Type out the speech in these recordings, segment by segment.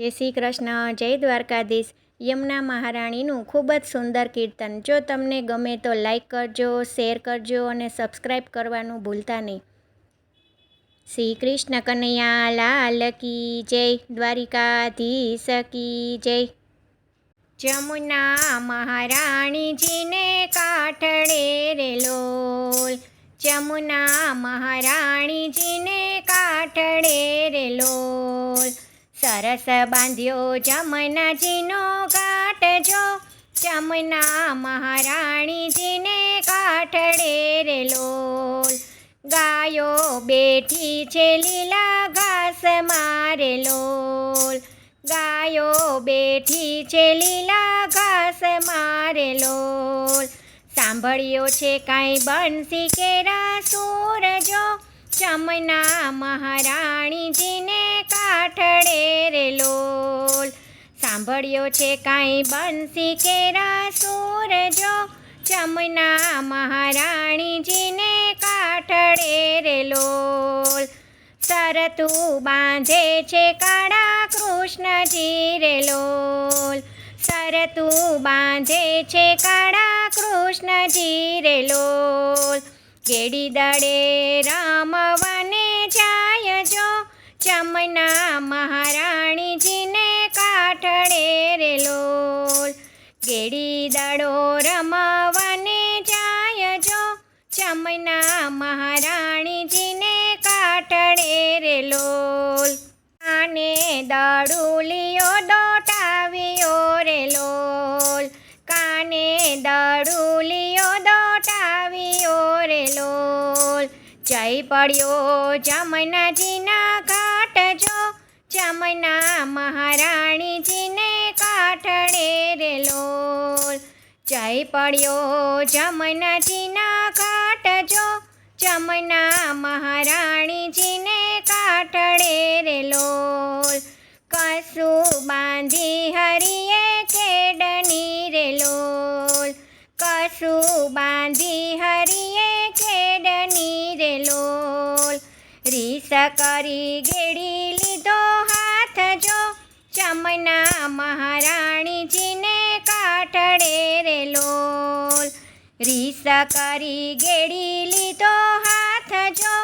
જય શ્રી કૃષ્ણ, જય દ્વારકાધીશ. યમુના મહારાણીનું ખૂબ જ સુંદર કીર્તન. જો તમને ગમે તો લાઈક કરજો, શેર કરજો અને સબસ્ક્રાઈબ કરવાનું ભૂલતા નહીં. શ્રી કૃષ્ણ કનૈયા લાલ કી જય, દ્વારિકાધીશ કી જય. જમુના મહારાણીજીને કાંઠડે રે લોલ, જમુના મહારાણીજીને કાંઠડે રે લોલ. સરસ બાંધ્યો જમનાજીનો ઘાટ જો, જમુના મહારાણીજીને કાંઠડે રે લોલ. ગાયો બેઠી છે લીલા ઘાસ મારે લોલ, ગાયો બેઠી છે લીલા ઘાસ મારે લોલ. સાંભળ્યો છે કાંઈ બંસી કેરા સૂર જો, જમુના મહારાણીજીને કાંઠડે રે લોલ. સાંભળ્યો છે કાંઈ બંસી કેરા સૂર જો, જમુના મહારાણીજીને કાંઠડે રે લોલ. શરતું બાંધે છે કાળા કૃષ્ણજી રે લોલ, શરતું બાંધે છે કાળા કૃષ્ણજી રે લોલ. કેડી દડે રમવાને જાય જો, જમુના મહારાણીજીને કાંઠડે રે લોલ. કેડી દડો રમવાને જાય જો, જમુના મહારાણીજીને કાંઠડે રે લોલ. કાને દડુલિયો દોટાવ્યો રે લોલ, કાને દડુલિયો દોટાવ્યો રે લોલ. જય પડ્યો જમનાજીના ઘાટ જો, જમુના મહારાણીજીને કાંઠડે રે લોલ. જય પડ્યો જમનાજીના ઘાટ જો, જમુના મહારાણીજીને કાંઠડે રે લોલ. કસું બાંધી હરિએ ખેડની રે લોલ, કસું બાંધી હરિએ ખેડની રે લોલ. રીસ કરી ઘેડી લીધો હાથ જો, જમુના મહારાણીજીને કાંઠડે રે લોલ. રીસ કરી ઘેડી લીધો હાથ જો,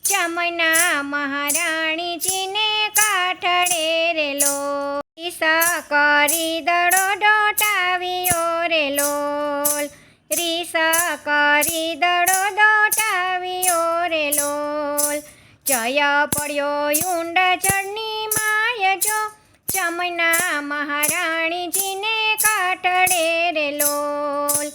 જમુના મહારાણીજીને કાંઠડે રે લોલ. રીસ કરી દડો દોટાવ્યો રે લોલ, રીસ કરી દડો દોટાવ્યો રે લોલ. જય પડ્યો ઊંડ ચડની માય જો, જમુના મહારાણીજીને કાંઠડે રે લોલ.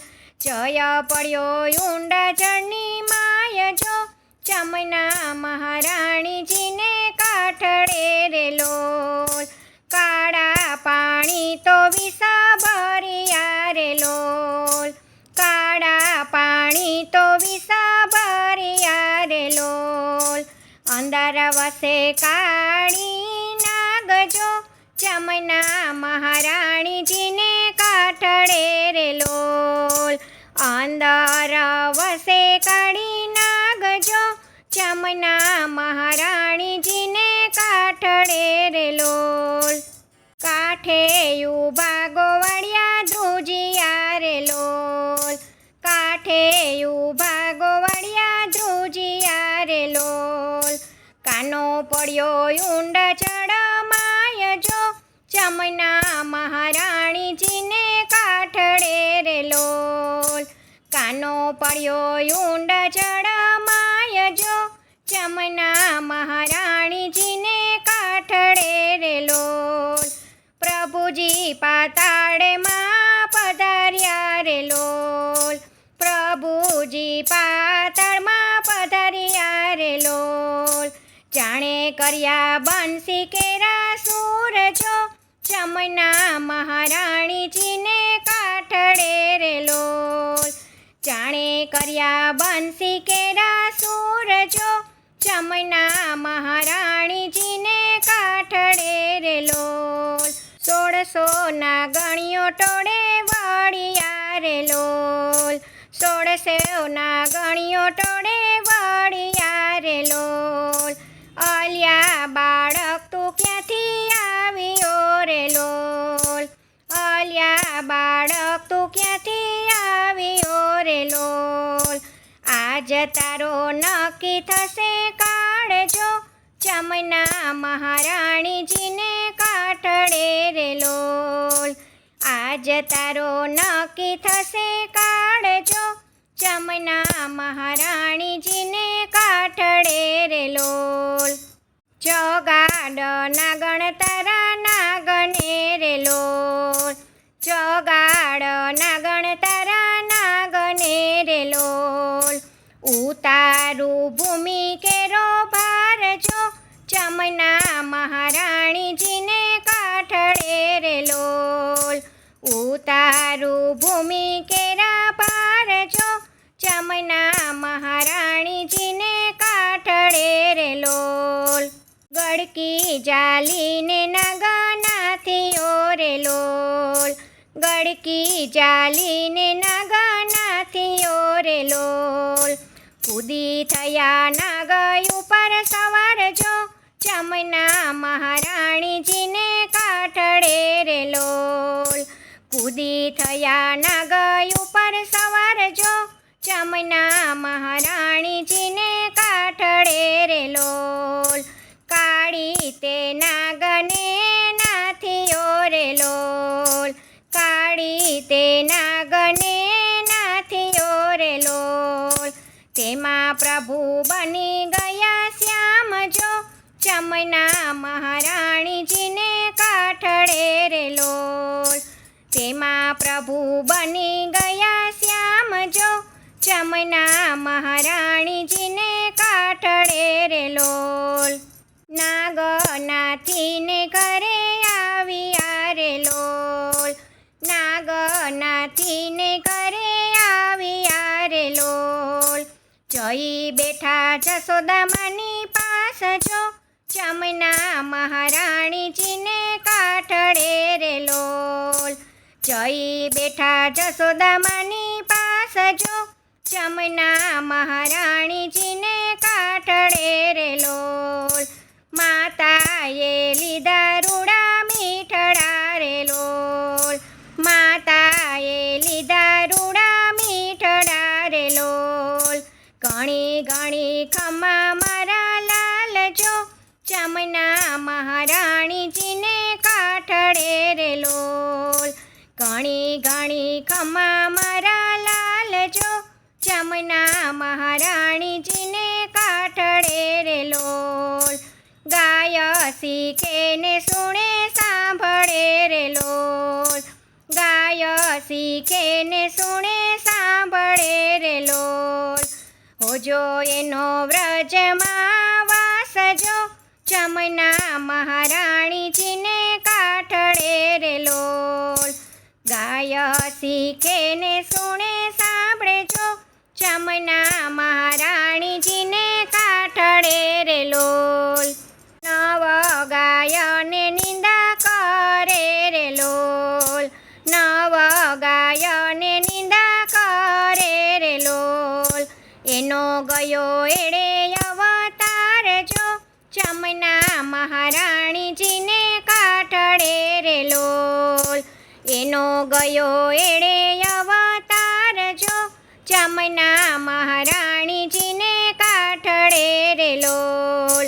જય પડ્યો ઊંડ ચડની માય જો, જમુના મહારાણીજીને કાંઠડે રે લોલ. કાળા પાણી તો વિસા ભર્યા રે લોલ, કાળા પાણી તો વિસા ભર્યા રે લોલ. અંદર વસે કાળી નાગ જો, જમુના મહારાણીજીને કાંઠડે રે લોલ. અંદર વસે કાળી નાગ જો, જમુના મહારાણીજીને કાંઠડે રે લોલ. કાંઠે ઊભા ગોવાળિયા ધ્રુજિયા રે લોલ, કાંઠે ઊભા ગોવાળિયા ધ્રુજિયા રે લોલ. કાનો પડ્યો ઊંડ ચડમાય જો, જમુના મહારાણીજીને કાંઠડે રે લોલ. કાનો પડ્યો ઊંડ ચડમાય જો, જમુના મહારાણીજીને કાંઠડે રે લોલ. પ્રભુજી પાતાળમાં પધાર્યા રે લોલ, પ્રભુજી પાતાળમાં પધાર્યા રે લોલ. જાણે કર્યા બંસી કેરા સૂર જો, જમુના મહારાણીજીને કાંઠડે રે લોલ. જાણે કર્યા બંસી કેરા સૂર જો, જમુના મહારાણીજીને કાંઠડે રે લોલ. 1600 ગણ્યો ટોળે વળિયા રે લોલ, 1600 ગણ્યો ટોળે વળિયા રે લોલ. અલ્યા બાળક તું ક્યાંથી આવ્યો તારો નક્કી થશે કાળજો, ચમના મહારાણીજીને કાઠડે રે લોલ. આજ તારો નક્કી થશે કાળજો, ચમના મહારાણીજીને કાઠડે રે લોલ. ચોગાડ નાગણ તારા નાગને રે લોલ, ચોગાડ નાગણ તારા નાગને રે લોલ. ઉતારું ભૂમિ કેરો ભારજો, ચમના મહારાણીજીને કાઠડે રે લોલ. ઉતારું ભૂમિ કેરા ભારજો, ચમના મહારાણીજીને કાઠડે રે લોલ. ગડકી જાલીને નાગનાથીઓ રે લોલ, ગડકી જાલીને નાગનાથીઓ રે લોલ. કૂદી થયા નાગ ઉપર સવારજો, ચમના મહારાણીજીને કાઠડે રે લોલ. કૂદી થયા નાગ ઉપર સવારજો, ચમના મહારાણીજીને કાઠડે રે લોલ. કાળી તે નાગને નાથીઓ રે લોલ, કાળી તે નાગને નાથીઓ રે લોલ. તેમાં પ્રભુ બની ગયા શ્યામજો, ચમના મહારાણીજીને કાઠડે રે લોલ. તેમાં પ્રભુ બની ગયા શ્યામજો, ચમના મહારાણીજીને કાઠડે રે લોલ. નાગનાથીને ઘરે આવ્યા રે લોલ, નાગનાથીને ઘરે આવ્યા રે લોલ. જઈ બેઠા જશોદામાની પાસ જો, ચમના મહારાણીજીને કાઠડે રે લોલ. જઈ બેઠા જશોદામાની પાસ જો, ચમના મહારાણીજીને કાઠડે રે લોલ. માતાએ લીધા રૂડા મીઠડા રે લોલ, માતાએ લીધા રૂડા મીઠડા રે લોલ. ઘણી ઘણી ખમા મારા લાલજો, ચમના મહારાણીજીને કાઠડે રે લોલ. ઘણી ઘણી ખમા મારા લાલજો, ચમના મહારાણીજીને કાઠડે રે લોલ. ગાય શીખે ને સુણે સાંભળે રે લોલ, ગાય શીખે ને સુણે સાંભળે રે લોલ. હોજો એનો વ્રજમાં વાસજો, ચમના મહારાણીજીને કાઠડે રે લોલ. ગાય શીખે ને સુણે સાંભળેજો, ચમના મહારાણીજીને કાઠડે રે લોલ. નવ ગાયને નિંદા કરે રે લોલ, નવ ગાયને નિંદા કરે રે લોલ. એનો ગયો એડે અવતાર જો, ચમના મહારાણીજીને કાઠડે રે લોલ. એનો ગયો એડે અવતાર જો, ચમના મહારાણીજીને કાઠડે રે લોલ.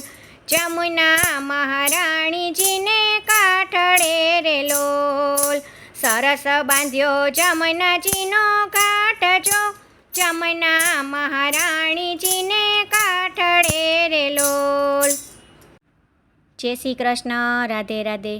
ચમના મહારાણીજીને કાઠડે રે લોલ. સરસ બાંધ્યો જમનાજીનો ઘાટ જો, ચમના મહારાણીજીને કાઠડે રે લોલ. જય શ્રી કૃષ્ણ. રાધે રાધે.